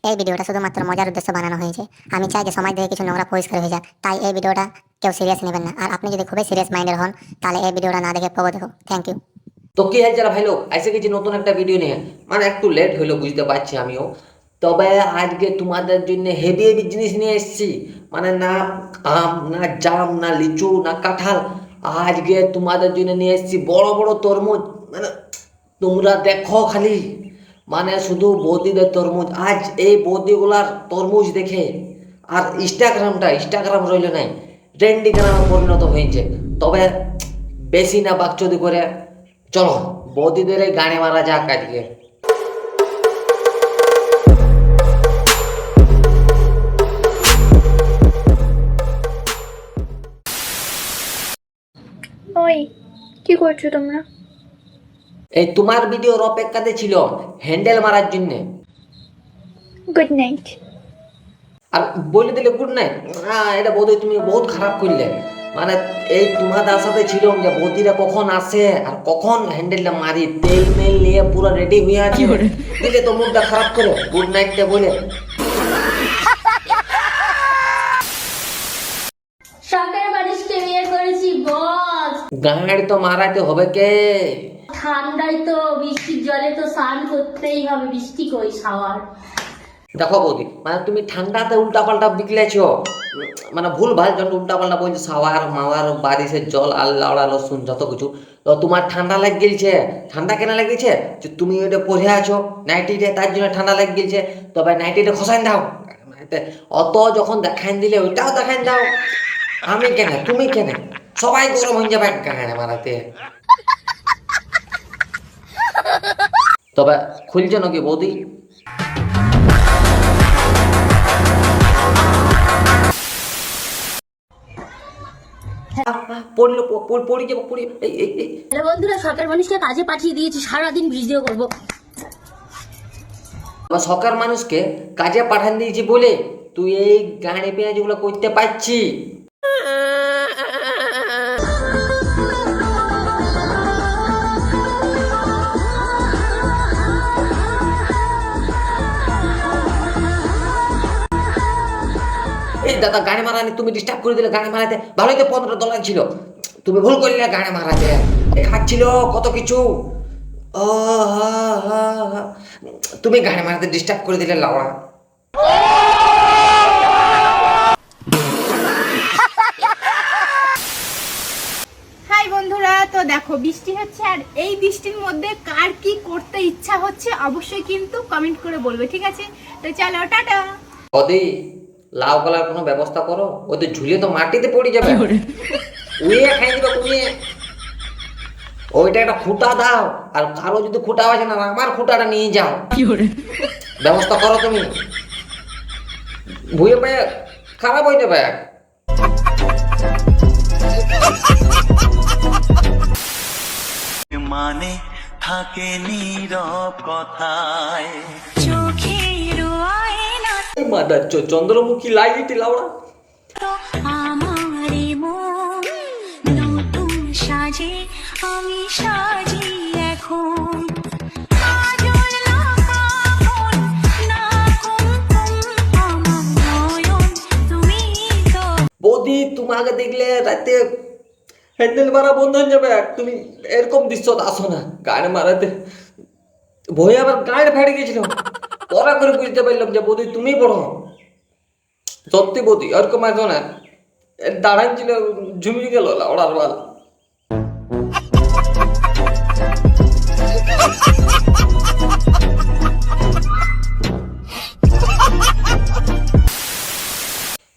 এই ভিডিওটা শুধুমাত্র মজার উদ্দেশ্যে বানানো হয়েছে। আমি চাই যে সমাজ থেকে কিছু নোংরা পরিষ্কার হয়ে যায়, তাই এই ভিডিওটা কেউ সিরিয়াস নেবেন না। আর আপনি যদি খুবই সিরিয়াস মাইন্ডের হন তাহলে এই ভিডিওটা না দেখে পগো দেখো। Thank you. তো কি হাল যারা ভাই লোক এসে গেছি নতুন একটা ভিডিও নিয়ে, মানে একটু লেট হইলো বুঝতে পারছি আমিও। তবে আজকে তোমাদের জন্য হেভি হেভি জিনিস নিয়ে এসেছি। মানে না আম, না জাম, না লিচু, না কাঁঠাল। আজকে তোমাদের জন্য নিয়ে এসেছি বড় বড় তরমুজ। মানে তোমরা দেখো খালি, মানে শুধু বৌদিদের তরমুজ। আজ এই বৌদিগুলার তরমুজ দেখে আর ইনস্টাগ্রাম রইল নাই, ট্রেন্ডিগ্রামে পরিণত হয়েছে। তবে বেশি না বাকচুদি করে চলো বৌদিদের এই গানে মারা যাক আজকে। ওই কি করছো তোমরা? এই তোমার ভিডিওর অপেক্ষাতে ছিল হ্যান্ডেল মারার জন্য। Good night. আর বলে দিলে গুড নাইট। এটা বৌদি তুমি বহুত খারাপ করলে। মানে এই তোমাদের আশাতে ছিল যে বৌদিরা কখন আসে আর কখন হ্যান্ডেলটা মারি, তেল মেল নিয়ে পুরো রেডি হয়ে আছে, দিলে তো মুখটা খারাপ করে গুড নাইটটা বলে। শখের মানুষকে বিয়ে করেছি বস। গাঁড় তো মারাতে হবে কে? ঠান্ডায় তো বৃষ্টির জলে তো স্নান করতেই হবে, বৃষ্টি কই শাওয়ার। দেখো বৌদি, মানে তুমি ঠান্ডাতে উল্টা পাল্টা বিকলেছো, মানে ভুল ভাল যখন উল্টা পাল্টা বলছো সাওয়ার মাওয়ার বারিশের জল আল্লাহ রসুন যত কিছু। তো তোমার ঠান্ডা লেগে গেছে। ঠান্ডা কেন লেগেছে? যে তুমি ওটা পরে আছো নাইটিতে, তার জন্য ঠান্ডা লেগে গেছে। তবে নাইটিটা খসাই দাও, অত যখন দেখাই দিলে ওইটাও দেখাই দাও। আমি কেন, তুমি কেন, সবাই গরম হয়ে যাবে গায়ে মারাতে। তবে খুলছে নাকি বৌদি? পড়লো পড়ে যাবো পড়ে। হ্যালো বন্ধুরা, শখের মানুষকে কাজে পাঠিয়ে দিয়েছি, সারাদিন ভিডিও করবো। সরকার মানুষকে কাজে পাঠান দিয়েছি বলে তুই এই গাড়ি পেঁয়াজ গুলো করতে পারছি। এই দাদা গাড়ি মারানি তুমি ডিস্টার্ব করে দিলে। গাড়ি মারাতে ভালোই তো $15 ছিল, তুমি ভুল করলে গাড়ি মারাতে। খাচ্ছিল কত কিছু। ও তুমি গাড়ি মারাতে ডিস্টার্ব করে দিলে লাউড়া। হাই বন্ধুরা, তো দেখো বৃষ্টি হচ্ছে, আর এই বৃষ্টির মধ্যে কার কি করতে ইচ্ছা হচ্ছে অবশ্যই কিন্তু কমেন্ট করে বলবে, ঠিক আছে? তো চলো টাটা। ওদি লাউ কলার কোনো ব্যবস্থা করো, ওই তো ঝুলে তো মাটিতে পড়ে যাবে, উড়িয়ে খাই দিবে উড়িয়ে। ওইটা একটা খুঁটা দাও, আর কারো যদি খুঁটা আছে না আমার খুঁটাটা নিয়ে যাও, ব্যবস্থা করো তুমি। ভুয়ে পায়ে খারাপ হয়ে যাবে। মানে থাকে নীরব কথায়। মাদার চন্দ্রমুখী লাইট লাউড়া। আমারে মন নতুন সাজে আমি সাজি এখন। কাজল না কাফন না কুমকুম আমার নয়ন তুমি তো। বৌদি তোমাকে দেখলে রাতে হ্যান্ডেল মারা বন্ধ হয়ে যাবে। তুমি এরকম দৃশ্য আসো না গাড়ি মারাতে। ভয়ে আবার গাড়ি ফেটে গেছিল, পরে করে বুঝতে পারলাম যে বৌদি তুমি পড়ো। সত্যি বৌদি ওরকম আসো না, দাঁড়ান ছিল ঝুমিয়ে গেল ওড়ার বাল।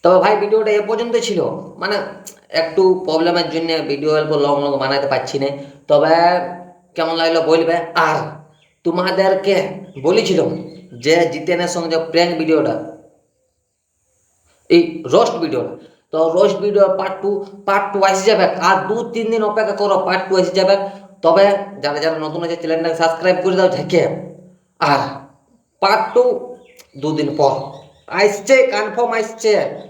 তবে ভাই ভিডিওটা এ পর্যন্ত ছিল। মানে একটু প্রবলেমের জন্য ভিডিও অল্প লং লং বানাতে পারছি না। তবে কেমন লাগলো বলবে। আর তোমাদেরকে বলেছিলাম যে জিতেনের সঙ্গে যে প্র্যাঙ্ক ভিডিওটা, এই রোস্ট ভিডিওটা, তো রোস্ট ভিডিও পার্ট টু আসে যাবে। আর 2-3 দিন অপেক্ষা করো, পার্ট 2 এসে যাবে। তবে যারা যারা নতুন আছে চ্যানেলটাকে সাবস্ক্রাইব করে দাও ঝেঁকে। আর পার্ট 2 2 দিন পর আসছে, কনফার্ম আসছে।